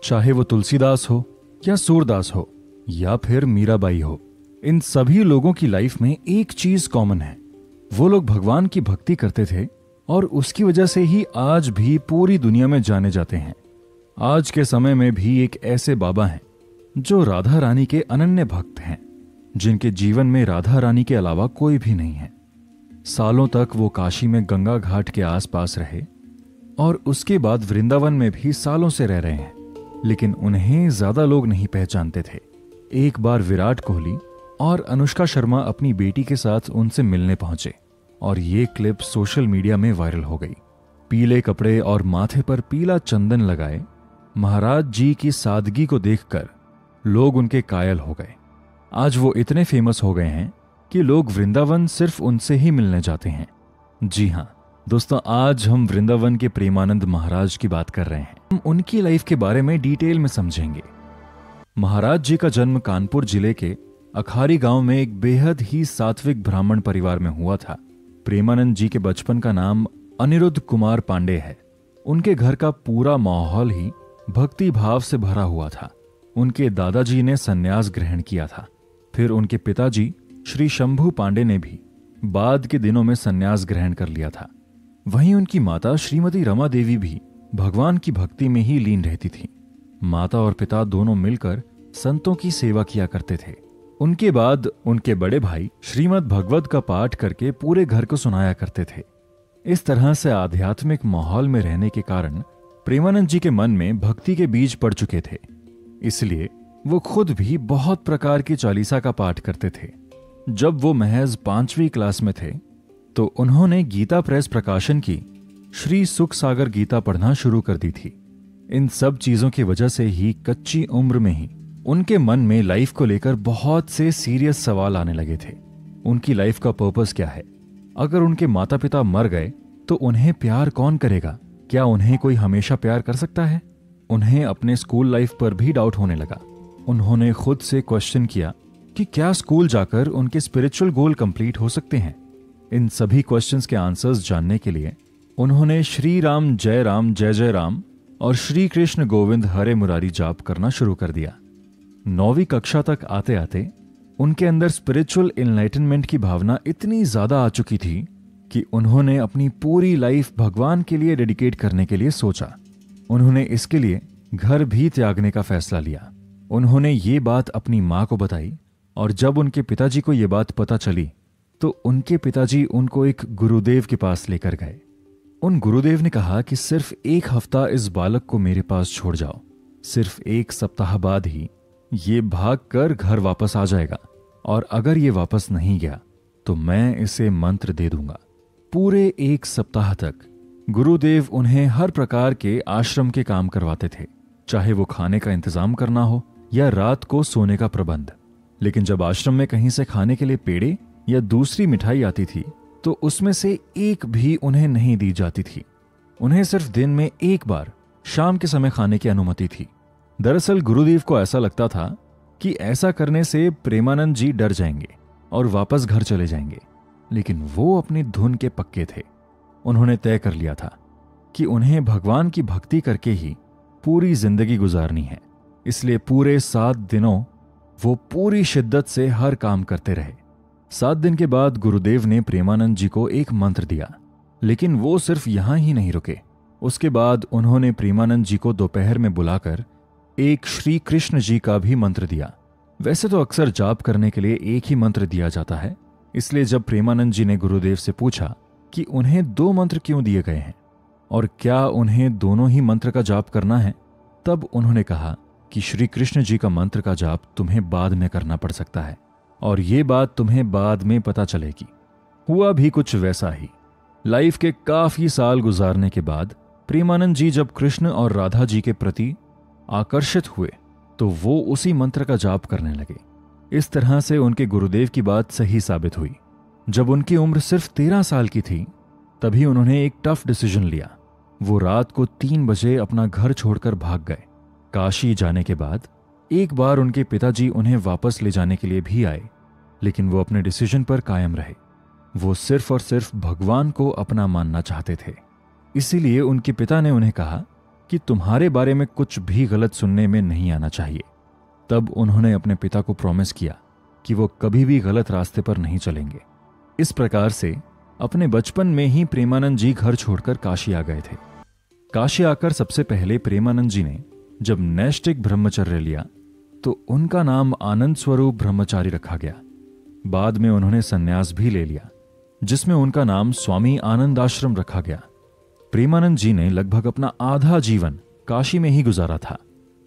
चाहे वो तुलसीदास हो या सूरदास हो या फिर मीराबाई हो, इन सभी लोगों की लाइफ में एक चीज कॉमन है। वो लोग भगवान की भक्ति करते थे और उसकी वजह से ही आज भी पूरी दुनिया में जाने जाते हैं। आज के समय में भी एक ऐसे बाबा हैं जो राधा रानी के अनन्य भक्त हैं, जिनके जीवन में राधा रानी के अलावा कोई भी नहीं है। सालों तक वो काशी में गंगा घाट के आसपास रहे और उसके बाद वृंदावन में भी सालों से रह रहे हैं, लेकिन उन्हें ज्यादा लोग नहीं पहचानते थे। एक बार विराट कोहली और अनुष्का शर्मा अपनी बेटी के साथ उनसे मिलने पहुंचे और ये क्लिप सोशल मीडिया में वायरल हो गई। पीले कपड़े और माथे पर पीला चंदन लगाए महाराज जी की सादगी को देखकर लोग उनके कायल हो गए। आज वो इतने फेमस हो गए हैं कि लोग वृंदावन सिर्फ उनसे ही मिलने जाते हैं। जी हाँ दोस्तों, आज हम वृंदावन के प्रेमानंद महाराज की बात कर रहे हैं। हम उनकी लाइफ के बारे में डिटेल में समझेंगे। महाराज जी का जन्म कानपुर जिले के अखारी गांव में एक बेहद ही सात्विक ब्राह्मण परिवार में हुआ था। प्रेमानंद जी के बचपन का नाम अनिरुद्ध कुमार पांडे है। उनके घर का पूरा माहौल ही भक्ति भाव से भरा हुआ था। उनके दादाजी ने संन्यास ग्रहण किया था, फिर उनके पिताजी श्री शंभू पांडे ने भी बाद के दिनों में संन्यास ग्रहण कर लिया था। वहीं उनकी माता श्रीमती रमा देवी भी भगवान की भक्ति में ही लीन रहती थी। माता और पिता दोनों मिलकर संतों की सेवा किया करते थे। उनके बाद उनके बड़े भाई श्रीमद् भगवत का पाठ करके पूरे घर को सुनाया करते थे। इस तरह से आध्यात्मिक माहौल में रहने के कारण प्रेमानंद जी के मन में भक्ति के बीज पड़ चुके थे। इसलिए वो खुद भी बहुत प्रकार की चालीसा का पाठ करते थे। जब वो महज 5वीं क्लास में थे तो उन्होंने गीता प्रेस प्रकाशन की श्री सुख सागर गीता पढ़ना शुरू कर दी थी। इन सब चीजों की वजह से ही कच्ची उम्र में ही उनके मन में लाइफ को लेकर बहुत से सीरियस सवाल आने लगे थे। उनकी लाइफ का पर्पस क्या है? अगर उनके माता पिता मर गए तो उन्हें प्यार कौन करेगा? क्या उन्हें कोई हमेशा प्यार कर सकता है? उन्हें अपने स्कूल लाइफ पर भी डाउट होने लगा। उन्होंने खुद से क्वेश्चन किया कि क्या स्कूल जाकर उनके स्पिरिचुअल गोल कंप्लीट हो सकते हैं? इन सभी क्वेश्चंस के आंसर्स जानने के लिए उन्होंने श्री राम जय जय राम और श्री कृष्ण गोविंद हरे मुरारी जाप करना शुरू कर दिया। 9वीं कक्षा तक आते आते उनके अंदर स्पिरिचुअल एनलाइटनमेंट की भावना इतनी ज्यादा आ चुकी थी कि उन्होंने अपनी पूरी लाइफ भगवान के लिए डेडिकेट करने के लिए सोचा। उन्होंने इसके लिए घर भी त्यागने का फैसला लिया। उन्होंने ये बात अपनी मां को बताई और जब उनके पिताजी को ये बात पता चली तो उनके पिताजी उनको एक गुरुदेव के पास लेकर गए। उन गुरुदेव ने कहा कि सिर्फ 1 हफ्ता इस बालक को मेरे पास छोड़ जाओ। सिर्फ 1 सप्ताह बाद ही ये भाग कर घर वापस आ जाएगा और अगर ये वापस नहीं गया तो मैं इसे मंत्र दे दूंगा। पूरे 1 सप्ताह तक गुरुदेव उन्हें हर प्रकार के आश्रम के काम करवाते थे, चाहे वो खाने का इंतजाम करना हो या रात को सोने का प्रबंध। लेकिन जब आश्रम में कहीं से खाने के लिए पेड़े या दूसरी मिठाई आती थी तो उसमें से एक भी उन्हें नहीं दी जाती थी। उन्हें सिर्फ दिन में 1 बार शाम के समय खाने की अनुमति थी। दरअसल गुरुदेव को ऐसा लगता था कि ऐसा करने से प्रेमानंद जी डर जाएंगे और वापस घर चले जाएंगे, लेकिन वो अपनी धुन के पक्के थे। उन्होंने तय कर लिया था कि उन्हें भगवान की भक्ति करके ही पूरी जिंदगी गुजारनी है। इसलिए पूरे 7 दिनों वो पूरी शिद्दत से हर काम करते रहे। 7 दिन के बाद गुरुदेव ने प्रेमानंद जी को एक मंत्र दिया, लेकिन वो सिर्फ यहां ही नहीं रुके। उसके बाद उन्होंने प्रेमानंद जी को दोपहर में बुलाकर एक श्री कृष्ण जी का भी मंत्र दिया। वैसे तो अक्सर जाप करने के लिए एक ही मंत्र दिया जाता है, इसलिए जब प्रेमानंद जी ने गुरुदेव से पूछा कि उन्हें 2 मंत्र क्यों दिए गए हैं और क्या उन्हें दोनों ही मंत्र का जाप करना है, तब उन्होंने कहा कि श्री कृष्ण जी का मंत्र का जाप तुम्हें बाद में करना पड़ सकता है और ये बात तुम्हें बाद में पता चलेगी। हुआ भी कुछ वैसा ही। लाइफ के काफी साल गुजारने के बाद प्रेमानंद जी जब कृष्ण और राधा जी के प्रति आकर्षित हुए तो वो उसी मंत्र का जाप करने लगे। इस तरह से उनके गुरुदेव की बात सही साबित हुई। जब उनकी उम्र सिर्फ 13 साल की थी तभी उन्होंने एक टफ डिसीजन लिया। वो रात को 3 बजे अपना घर छोड़कर भाग गए। काशी जाने के बाद एक बार उनके पिताजी उन्हें वापस ले जाने के लिए भी आए, लेकिन वो अपने डिसीजन पर कायम रहे। वो सिर्फ और सिर्फ भगवान को अपना मानना चाहते थे। इसीलिए उनके पिता ने उन्हें कहा कि तुम्हारे बारे में कुछ भी गलत सुनने में नहीं आना चाहिए। तब उन्होंने अपने पिता को प्रॉमिस किया कि वो कभी भी गलत रास्ते पर नहीं चलेंगे। इस प्रकार से अपने बचपन में ही प्रेमानंद जी घर छोड़कर काशी आ गए थे। काशी आकर सबसे पहले प्रेमानंद जी ने जब नैष्ठिक ब्रह्मचर्य लिया तो उनका नाम आनंद स्वरूप ब्रह्मचारी रखा गया। बाद में उन्होंने संन्यास भी ले लिया, जिसमें उनका नाम स्वामी आनंद आश्रम रखा गया। प्रेमानंद जी ने लगभग अपना आधा जीवन काशी में ही गुजारा था।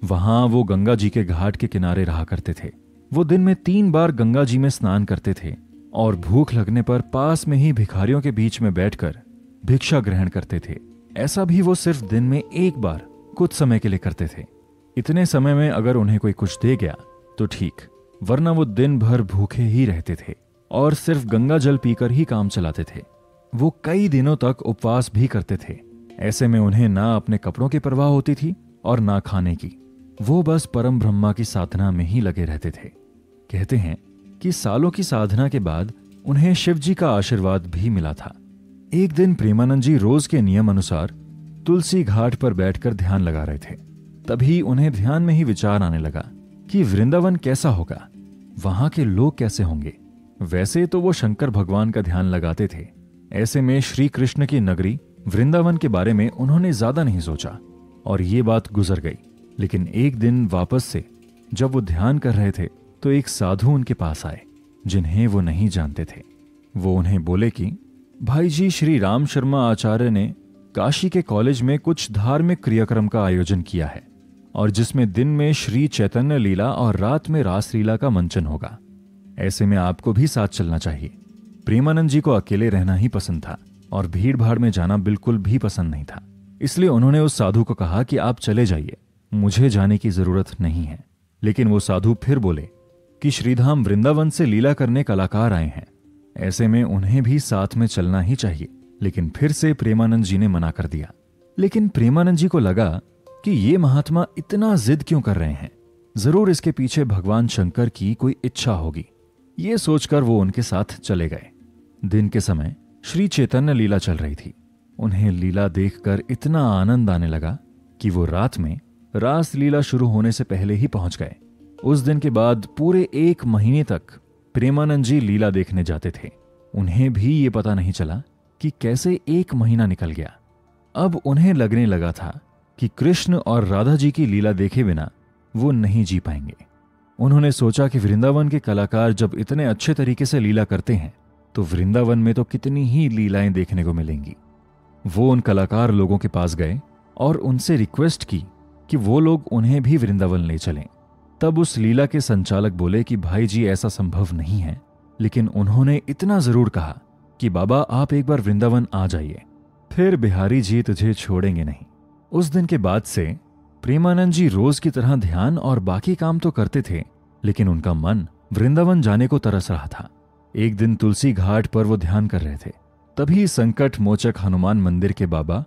वहां वो गंगा जी के घाट के किनारे रहा करते थे। वो दिन में 3 बार गंगा जी में स्नान करते थे और भूख लगने पर पास में ही भिखारियों के बीच में बैठकर भिक्षा ग्रहण करते थे। ऐसा भी वो सिर्फ दिन में 1 बार कुछ समय के लिए करते थे। इतने समय में अगर उन्हें कोई कुछ दे गया तो ठीक, वरना वो दिन भर भूखे ही रहते थे और सिर्फ गंगा जल पीकर ही काम चलाते थे। वो कई दिनों तक उपवास भी करते थे। ऐसे में उन्हें ना अपने कपड़ों की परवाह होती थी और ना खाने की। वो बस परम ब्रह्मा की साधना में ही लगे रहते थे। कहते हैं कि सालों की साधना के बाद उन्हें शिव जी का आशीर्वाद भी मिला था। एक दिन प्रेमानंद जी रोज के नियम अनुसार तुलसी घाट पर बैठकर ध्यान लगा रहे थे। तभी उन्हें ध्यान में ही विचार आने लगा कि वृंदावन कैसा होगा, वहां के लोग कैसे होंगे। वैसे तो वो शंकर भगवान का ध्यान लगाते थे। ऐसे में श्री कृष्ण की नगरी वृंदावन के बारे में उन्होंने ज्यादा नहीं सोचा और ये बात गुजर गई। लेकिन एक दिन वापस से जब वो ध्यान कर रहे थे तो एक साधु उनके पास आए, जिन्हें वो नहीं जानते थे। वो उन्हें बोले कि भाई जी, श्री राम शर्मा आचार्य ने काशी के कॉलेज में कुछ धार्मिक क्रियाक्रम का आयोजन किया है और जिसमें दिन में श्री चैतन्य लीला और रात में रास लीला का मंचन होगा। ऐसे में आपको भी साथ चलना चाहिए। प्रेमानंद जी को अकेले रहना ही पसंद था और भीड़ भाड़ में जाना बिल्कुल भी पसंद नहीं था। इसलिए उन्होंने उस साधु को कहा कि आप चले जाइए, मुझे जाने की जरूरत नहीं है। लेकिन वो साधु फिर बोले कि श्रीधाम वृंदावन से लीला करने कलाकार आए हैं, ऐसे में उन्हें भी साथ में चलना ही चाहिए। लेकिन फिर से प्रेमानंद जी ने मना कर दिया। लेकिन प्रेमानंद जी को लगा कि ये महात्मा इतना जिद क्यों कर रहे हैं, जरूर इसके पीछे भगवान शंकर की कोई इच्छा होगी। ये सोचकर वो उनके साथ चले गए। दिन के समय श्री चैतन्य लीला चल रही थी। उन्हें लीला देखकर इतना आनंद आने लगा कि वो रात में रास लीला शुरू होने से पहले ही पहुंच गए। उस दिन के बाद पूरे 1 महीने तक प्रेमानंद जी लीला देखने जाते थे। उन्हें भी ये पता नहीं चला कि कैसे 1 महीना निकल गया। अब उन्हें लगने लगा था कि कृष्ण और राधा जी की लीला देखे बिना वो नहीं जी पाएंगे। उन्होंने सोचा कि वृंदावन के कलाकार जब इतने अच्छे तरीके से लीला करते हैं तो वृंदावन में तो कितनी ही लीलाएं देखने को मिलेंगी। वो उन कलाकार लोगों के पास गए और उनसे रिक्वेस्ट की कि वो लोग उन्हें भी वृंदावन ले चलें। तब उस लीला के संचालक बोले कि भाई जी, ऐसा संभव नहीं है, लेकिन उन्होंने इतना जरूर कहा कि बाबा आप एक बार वृंदावन आ जाइए, फिर बिहारी जी तुझे छोड़ेंगे नहीं। उस दिन के बाद से प्रेमानंद जी रोज की तरह ध्यान और बाकी काम तो करते थे, लेकिन उनका मन वृंदावन जाने को तरस रहा था। एक दिन तुलसी घाट पर वो ध्यान कर रहे थे। तभी संकट मोचक हनुमान मंदिर के बाबा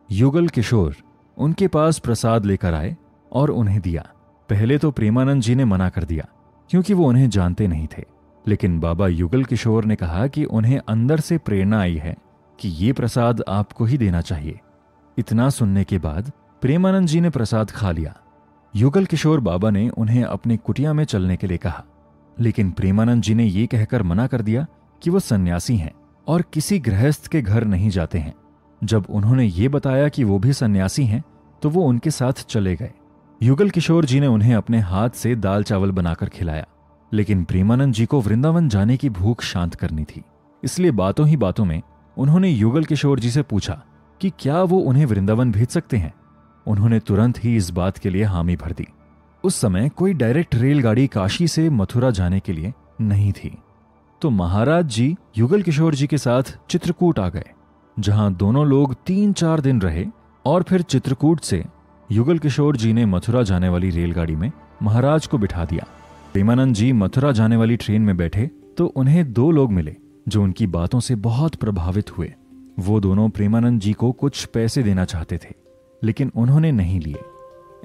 युगल किशोर उनके पास प्रसाद लेकर आए और उन्हें दिया। पहले तो प्रेमानंद जी ने मना कर दिया क्योंकि वो उन्हें जानते नहीं थे, लेकिन बाबा युगल किशोर ने कहा कि उन्हें अंदर से प्रेरणा आई है कि ये प्रसाद आपको ही देना चाहिए। इतना सुनने के बाद प्रेमानंद जी ने प्रसाद खा लिया। युगल किशोर बाबा ने उन्हें अपनी कुटिया में चलने के लिए कहा, लेकिन प्रेमानंद जी ने यह कहकर मना कर दिया कि वो सन्यासी हैं और किसी गृहस्थ के घर नहीं जाते हैं। जब उन्होंने ये बताया कि वो भी सन्यासी हैं तो वो उनके साथ चले गए। युगल किशोर जी ने उन्हें अपने हाथ से दाल चावल बनाकर खिलाया, लेकिन प्रेमानंद जी को वृंदावन जाने की भूख शांत करनी थी। इसलिए बातों ही बातों में उन्होंने युगल किशोर जी से पूछा कि क्या वो उन्हें वृंदावन भेज सकते हैं। उन्होंने तुरंत ही इस बात के लिए हामी भर दी। उस समय कोई डायरेक्ट रेलगाड़ी काशी से मथुरा जाने के लिए नहीं थी, तो महाराज जी युगल किशोर जी के साथ चित्रकूट आ गए, जहां दोनों लोग 3-4 दिन रहे और फिर चित्रकूट से युगल किशोर जी ने मथुरा जाने वाली रेलगाड़ी में महाराज को बिठा दिया। प्रेमानंद जी मथुरा जाने वाली ट्रेन में बैठे तो उन्हें 2 लोग मिले जो उनकी बातों से बहुत प्रभावित हुए। वो दोनों प्रेमानंद जी को कुछ पैसे देना चाहते थे, लेकिन उन्होंने नहीं लिए।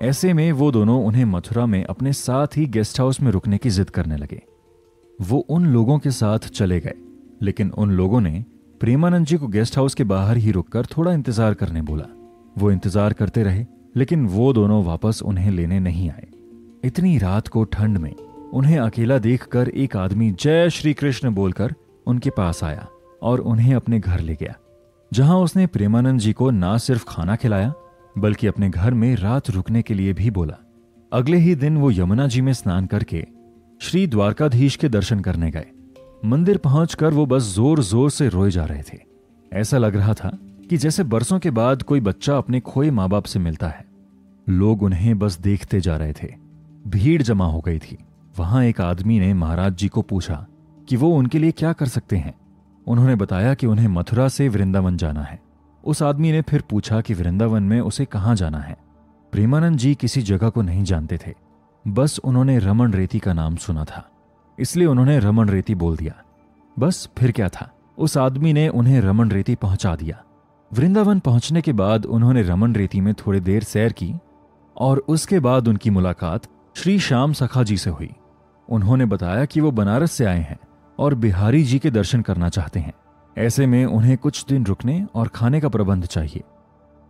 ऐसे में वो दोनों उन्हें मथुरा में अपने साथ ही गेस्ट हाउस में रुकने की जिद करने लगे। वो उन लोगों के साथ चले गए, लेकिन उन लोगों ने प्रेमानंद जी को गेस्ट हाउस के बाहर ही रुककर थोड़ा इंतजार करने बोला। वो इंतजार करते रहे लेकिन वो दोनों वापस उन्हें लेने नहीं आए। इतनी रात को ठंड में उन्हें अकेला देखकर एक आदमी जय श्री कृष्ण बोलकर उनके पास आया और उन्हें अपने घर ले गया, जहां उसने प्रेमानंद जी को ना सिर्फ खाना खिलाया बल्कि अपने घर में रात रुकने के लिए भी बोला। अगले ही दिन वो यमुना जी में स्नान करके श्री द्वारकाधीश के दर्शन करने गए। मंदिर पहुंचकर वो बस जोर जोर से रोए जा रहे थे। ऐसा लग रहा था कि जैसे बरसों के बाद कोई बच्चा अपने खोए माँ बाप से मिलता है। लोग उन्हें बस देखते जा रहे थे। भीड़ जमा हो गई थी। वहां एक आदमी ने महाराज जी को पूछा कि वो उनके लिए क्या कर सकते हैं। उन्होंने बताया कि उन्हें मथुरा से वृंदावन जाना है। उस आदमी ने फिर पूछा कि वृंदावन में उसे कहाँ जाना है। प्रेमानंद जी किसी जगह को नहीं जानते थे, बस उन्होंने रमन रेती का नाम सुना था, इसलिए उन्होंने रमन रेती बोल दिया। बस फिर क्या था, उस आदमी ने उन्हें रमन रेती पहुंचा दिया। वृंदावन पहुंचने के बाद उन्होंने रमन रेती में थोड़ी देर सैर की और उसके बाद उनकी मुलाकात श्री श्याम सखा जी से हुई। उन्होंने बताया कि वो बनारस से आए हैं और बिहारी जी के दर्शन करना चाहते हैं। ऐसे में उन्हें कुछ दिन रुकने और खाने का प्रबंध चाहिए।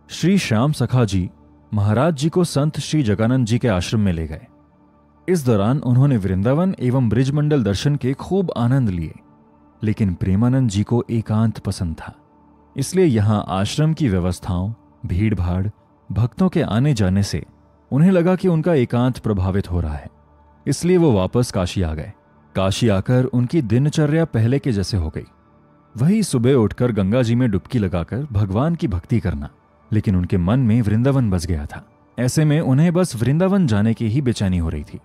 श्री श्याम सखा जी महाराज जी को संत श्री जगानंद जी के आश्रम में ले गए। इस दौरान उन्होंने वृंदावन एवं ब्रिजमंडल दर्शन के खूब आनंद लिए, लेकिन प्रेमानंद जी को एकांत पसंद था, इसलिए यहां आश्रम की व्यवस्थाओं, भीड़ भाड़, भक्तों के आने जाने से उन्हें लगा कि उनका एकांत प्रभावित हो रहा है, इसलिए वो वापस काशी आ गए। काशी आकर उनकी दिनचर्या पहले के जैसे हो गई। वही सुबह उठकर गंगा जी में डुबकी लगाकर भगवान की भक्ति करना, लेकिन उनके मन में वृंदावन बस गया था। ऐसे में उन्हें बस वृंदावन जाने की ही बेचैनी हो रही थी।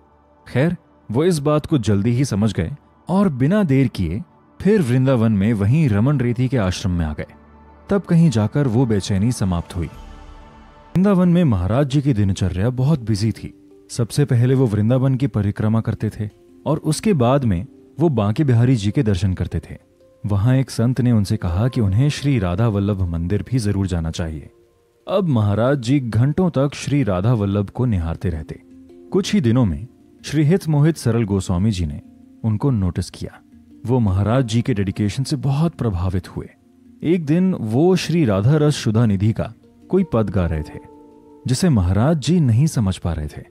खैर, वो इस बात को जल्दी ही समझ गए और बिना देर किए फिर वृंदावन में वहीं रमन रेती के आश्रम में आ गए। तब कहीं जाकर वो बेचैनी समाप्त हुई। वृंदावन में महाराज जी की दिनचर्या बहुत बिजी थी। सबसे पहले वो वृंदावन की परिक्रमा करते थे और उसके बाद में वो बांके बिहारी जी के दर्शन करते थे। वहां एक संत ने उनसे कहा कि उन्हें श्री राधा वल्लभ मंदिर भी जरूर जाना चाहिए। अब महाराज जी घंटों तक श्री राधा वल्लभ को निहारते रहते। कुछ ही दिनों में श्री हित मोहित सरल गोस्वामी जी ने उनको नोटिस किया। वो महाराज जी के डेडिकेशन से बहुत प्रभावित हुए। एक दिन वो श्री राधा रस शुदा निधि का कोई पद गा रहे थे, जिसे महाराज जी नहीं समझ पा रहे थे,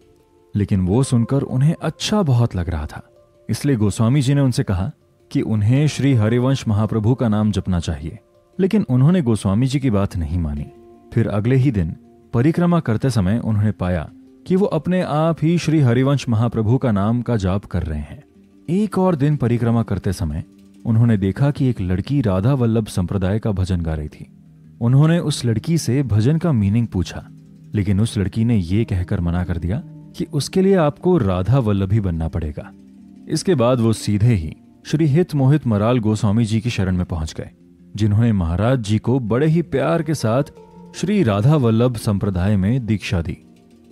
लेकिन वो सुनकर उन्हें अच्छा बहुत लग रहा था। इसलिए गोस्वामी जी ने उनसे कहा कि उन्हें श्री हरिवंश महाप्रभु का नाम जपना चाहिए, लेकिन उन्होंने गोस्वामी जी की बात नहीं मानी। फिर अगले ही दिन परिक्रमा करते समय उन्होंने पाया कि वो अपने आप ही श्री हरिवंश महाप्रभु का नाम का जाप कर रहे हैं। एक और दिन परिक्रमा करते समय उन्होंने देखा कि एक लड़की राधा वल्लभ संप्रदाय का भजन गा रही थी। उन्होंने उस लड़की से भजन का मीनिंग पूछा, लेकिन उस लड़की ने ये कहकर मना कर दिया कि उसके लिए आपको राधा वल्लभी बनना पड़ेगा। इसके बाद वो सीधे ही श्री हित मोहित मराल गोस्वामी जी की शरण में पहुंच गए, जिन्होंने महाराज जी को बड़े ही प्यार के साथ श्री राधा वल्लभ संप्रदाय में दीक्षा दी।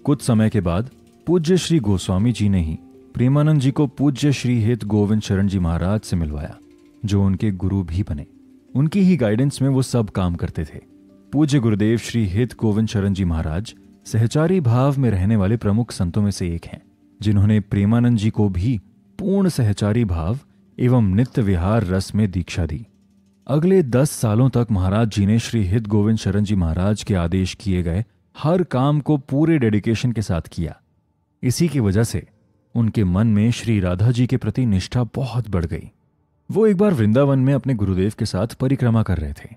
कुछ समय के बाद पूज्य श्री गोस्वामी जी ने ही प्रेमानंद जी को पूज्य श्री हित गोविंद शरण जी महाराज से मिलवाया, जो उनके गुरु भी बने। उनकी ही गाइडेंस में वो सब काम करते थे। पूज्य गुरुदेव श्री हित गोविंद शरण जी महाराज सहचारी भाव में रहने वाले प्रमुख संतों में से एक हैं, जिन्होंने प्रेमानंद जी को भी पूर्ण सहचारी भाव एवं नित्य विहार रस में दीक्षा दी। अगले 10 सालों तक महाराज जी ने श्री हित गोविंद शरण जी महाराज के आदेश किए गए हर काम को पूरे डेडिकेशन के साथ किया। इसी की वजह से उनके मन में श्री राधा जी के प्रति निष्ठा बहुत बढ़ गई। वो एक बार वृंदावन में अपने गुरुदेव के साथ परिक्रमा कर रहे थे।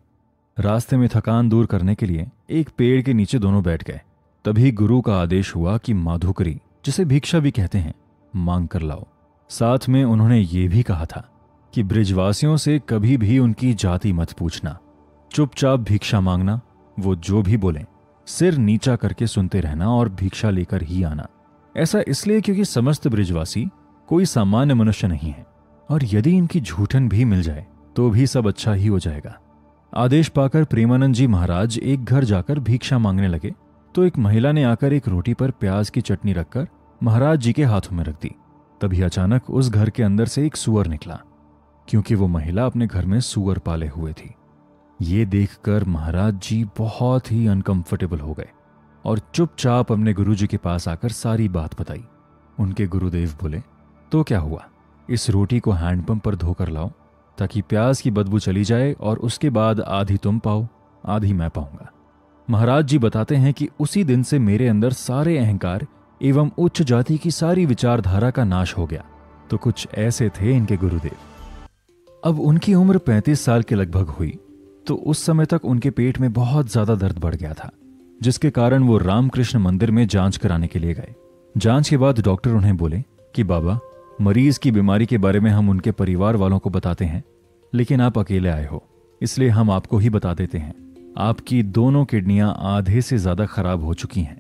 रास्ते में थकान दूर करने के लिए एक पेड़ के नीचे दोनों बैठ गए। तभी गुरु का आदेश हुआ कि माधुकरी, जिसे भिक्षा भी कहते हैं, मांग कर लाओ। साथ में उन्होंने ये भी कहा था कि ब्रिजवासियों से कभी भी उनकी जाति मत पूछना, चुपचाप भिक्षा मांगना, वो जो भी बोलें सिर नीचा करके सुनते रहना और भिक्षा लेकर ही आना। ऐसा इसलिए क्योंकि समस्त ब्रिजवासी कोई सामान्य मनुष्य नहीं है, और यदि इनकी झूठन भी मिल जाए तो भी सब अच्छा ही हो जाएगा। आदेश पाकर प्रेमानंद जी महाराज एक घर जाकर भिक्षा मांगने लगे तो एक महिला ने आकर एक रोटी पर प्याज की चटनी रखकर महाराज जी के हाथों में रख दी। तभी अचानक उस घर के अंदर से एक सूअर निकला, क्योंकि वो महिला अपने घर में सूअर पाले हुए थी। ये देखकर महाराज जी बहुत ही अनकंफर्टेबल हो गए और चुपचाप अपने गुरुजी के पास आकर सारी बात बताई। उनके गुरुदेव बोले, तो क्या हुआ, इस रोटी को हैंडपंप पर धोकर लाओ ताकि प्याज की बदबू चली जाए और उसके बाद आधी तुम पाओ आधी मैं पाऊंगा। महाराज जी बताते हैं कि उसी दिन से मेरे अंदर सारे अहंकार एवं उच्च जाति की सारी विचारधारा का नाश हो गया। तो कुछ ऐसे थे इनके गुरुदेव। अब उनकी उम्र 35 साल के लगभग हुई तो उस समय तक उनके पेट में बहुत ज्यादा दर्द बढ़ गया था, जिसके कारण वो रामकृष्ण मंदिर में जांच कराने के लिए गए। जांच के बाद डॉक्टर उन्हें बोले कि बाबा, मरीज की बीमारी के बारे में हम उनके परिवार वालों को बताते हैं, लेकिन आप अकेले आए हो इसलिए हम आपको ही बता देते हैं। आपकी दोनों किडनियां आधे से ज्यादा खराब हो चुकी हैं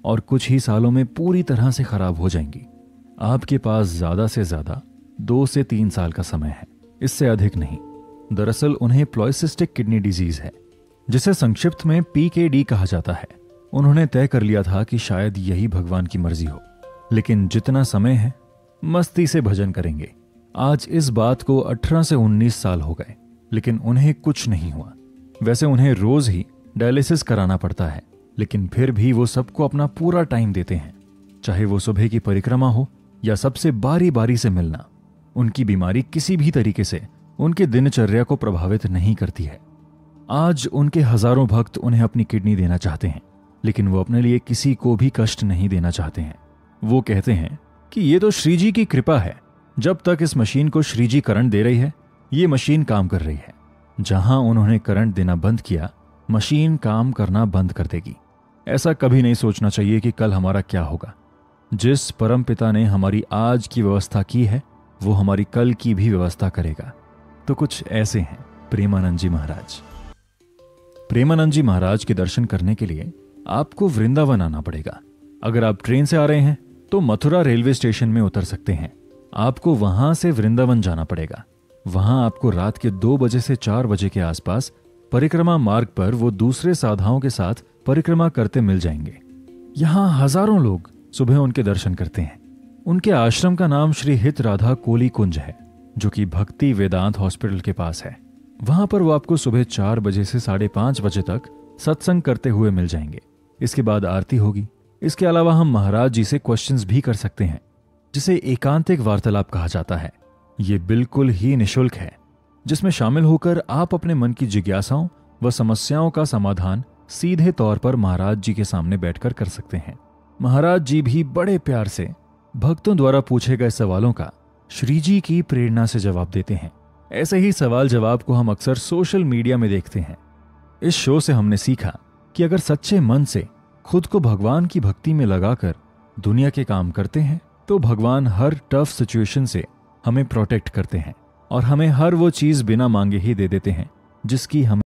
और कुछ ही सालों में पूरी तरह से खराब हो जाएंगी। आपके पास ज्यादा से ज्यादा 2 से 3 साल का समय है, इससे अधिक नहीं। दरअसल उन्हें पॉलीसिस्टिक किडनी डिजीज है, जिसे संक्षिप्त में PKD कहा जाता है। उन्होंने तय कर लिया था कि शायद यही भगवान की मर्जी हो, लेकिन जितना समय है मस्ती से भजन करेंगे। आज इस बात को 18 से 19 साल हो गए, लेकिन उन्हें कुछ नहीं हुआ। वैसे उन्हें रोज ही डायलिसिस कराना पड़ता है, लेकिन फिर भी वो सबको अपना पूरा टाइम देते हैं, चाहे वो सुबह की परिक्रमा हो या सबसे बारी बारी से मिलना। उनकी बीमारी किसी भी तरीके से उनके दिनचर्या को प्रभावित नहीं करती है। आज उनके हजारों भक्त उन्हें अपनी किडनी देना चाहते हैं, लेकिन वो अपने लिए किसी को भी कष्ट नहीं देना चाहते हैं। वो कहते हैं कि ये तो श्री जी की कृपा है, जब तक इस मशीन को श्री जी करंट दे रही है ये मशीन काम कर रही है। जहां उन्होंने करंट देना बंद किया, मशीन काम करना बंद कर देगी। ऐसा कभी नहीं सोचना चाहिए कि कल हमारा क्या होगा। जिस परम पिता ने हमारी आज की व्यवस्था की है वो हमारी कल की भी व्यवस्था करेगा। तो कुछ ऐसे हैं प्रेमानंद जी महाराज। प्रेमानंद जी महाराज के दर्शन करने के लिए आपको वृंदावन आना पड़ेगा। अगर आप ट्रेन से आ रहे हैं तो मथुरा रेलवे स्टेशन में उतर सकते हैं। आपको वहां से वृंदावन जाना पड़ेगा। वहां आपको रात के 2 बजे से 4 बजे के आसपास परिक्रमा मार्ग पर वो दूसरे साधाओं के साथ परिक्रमा करते मिल जाएंगे। यहां हजारों लोग सुबह उनके दर्शन करते हैं। उनके आश्रम का नाम श्री हित राधा कोली कुंज है, जो कि भक्ति वेदांत हॉस्पिटल के पास है। वहां पर वो आपको सुबह 4 बजे से 5:30 बजे तक सत्संग करते हुए मिल जाएंगे। इसके बाद आरती होगी। इसके अलावा हम महाराज जी से क्वेश्चंस भी कर सकते हैं, जिसे एकांतिक वार्तालाप कहा जाता है। ये बिल्कुल ही निशुल्क है, जिसमें शामिल होकर आप अपने मन की जिज्ञासाओं व समस्याओं का समाधान सीधे तौर पर महाराज जी के सामने बैठकर कर सकते हैं। महाराज जी भी बड़े प्यार से भक्तों द्वारा पूछे गए सवालों का श्री जी की प्रेरणा से जवाब देते हैं। ऐसे ही सवाल जवाब को हम अक्सर सोशल मीडिया में देखते हैं। इस शो से हमने सीखा कि अगर सच्चे मन से खुद को भगवान की भक्ति में लगाकर दुनिया के काम करते हैं तो भगवान हर टफ सिचुएशन से हमें प्रोटेक्ट करते हैं और हमें हर वो चीज बिना मांगे ही दे देते हैं जिसकी हमें